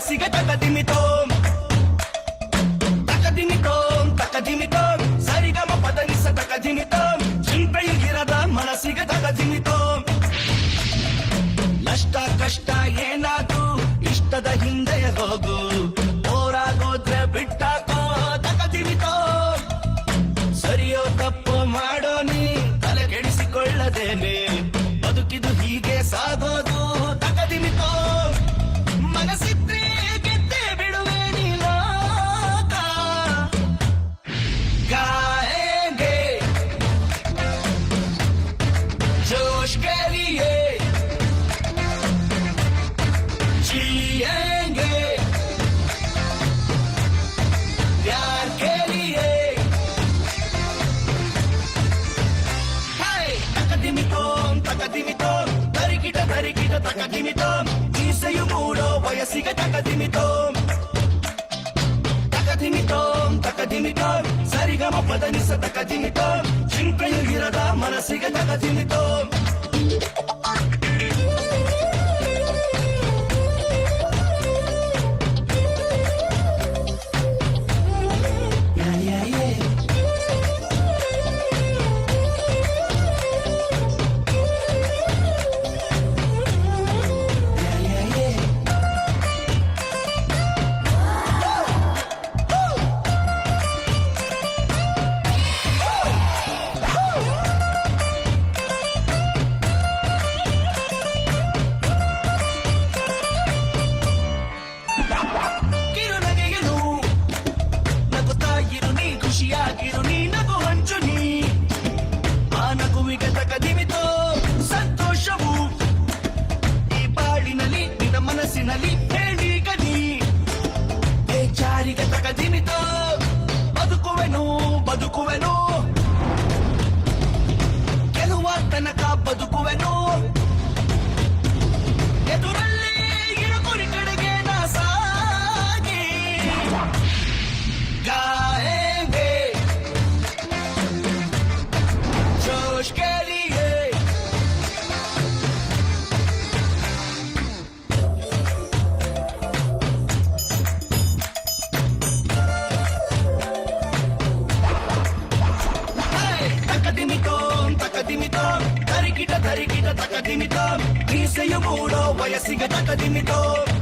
ವಯಸ್ಸಿಗೆ ತಕದಿಮಿತೋಂ ತಕದಿಮಿತೋಂ ತಕದಿಮಿತೋಂ ಸರಿಗಮ ಪದನಿಸ ತಕದಿಮಿತೋಂ ಚಿಂತೆಯಿರದ ಮನಸ್ಸಿಗೆ ತಕದಿಮಿತೋಂ ನಷ್ಟ ಕಷ್ಟ ಏನಾದ್ರು ಇಷ್ಟದ ಹಿಂದೆ ಹೋಗು ಹೋರಾಗೋದ್ರೆ ಬಿಟ್ಟಾಕೋ ತಕದಿಮಿತೋಂ ಸರಿಯೋ ತಪ್ಪು ಮಾಡೋ ನೀ ತಲೆ ಕೆಡಿಸಿಕೊಳ್ಳದೇನೆ ಬದುಕಿದು ಹೀಗೆ ಸಾಗೋದು ತಕದಿಮಿತೋ ಮನಸ್ಸಿದ್ರೆ ಗೆದ್ದೆ ಬಿಡುವೆ ನೀಲೋಕ ಗಾಯೇಂಗೆ ಜೋಶ್ के लिए जिएंगे प्यार के लिए ತಕದಿಮಿತೋಂ ತರಿಕಿಟ ತಕದಿಮಿತೋಂ ಮೀಸೆಯು ಮೂಡೋ ವಯಸ್ಸಿಗೆ ತಕದಿಮಿತೋಂ ತಕದಿಮಿತೋಂ ಸರಿಗಮ ಪದನಿಸ ತಕದಿಮಿತೋಂ ಚಿಂತೆಯು ಇರದ ಮನಸ್ಸಿಗೆ ತಕದಿಮಿತೋಂ ಖುಷಿಯಾಗಿರು ನೀ ನಗು ಹಂಚು ನೀ ಆ ನಗುವಿಗೆ ತಕದಿಮಿತೋ ಸಂತೋಷವು ಈ ಬಾಳಿನಲ್ಲಿ ನಿನ್ನ ಮನಸ್ಸಿನಲ್ಲಿ ಹೇಳೀಗ ನೀ ಬೇಚಾರಿಗೆ ತಕದಿಮಿತೋ ಬದುಕುವೆನು ಗೆಲುವ ತನಕ ಬದುಕುವೆನು ಎದುರಲ್ಲಿ ಇರು ಗುರಿ ಕಡೆಗೆ ನಾ ಸಾಗಿ के लिए ತಕದಿಮಿತೋಂ ತರಿಕಿಟ ತಕದಿಮಿತೋಂ ಮೀಸೆಯು ಮೂಡೋ ವಯಸ್ಸಿಗೆ ತಕದಿಮಿತೋಂ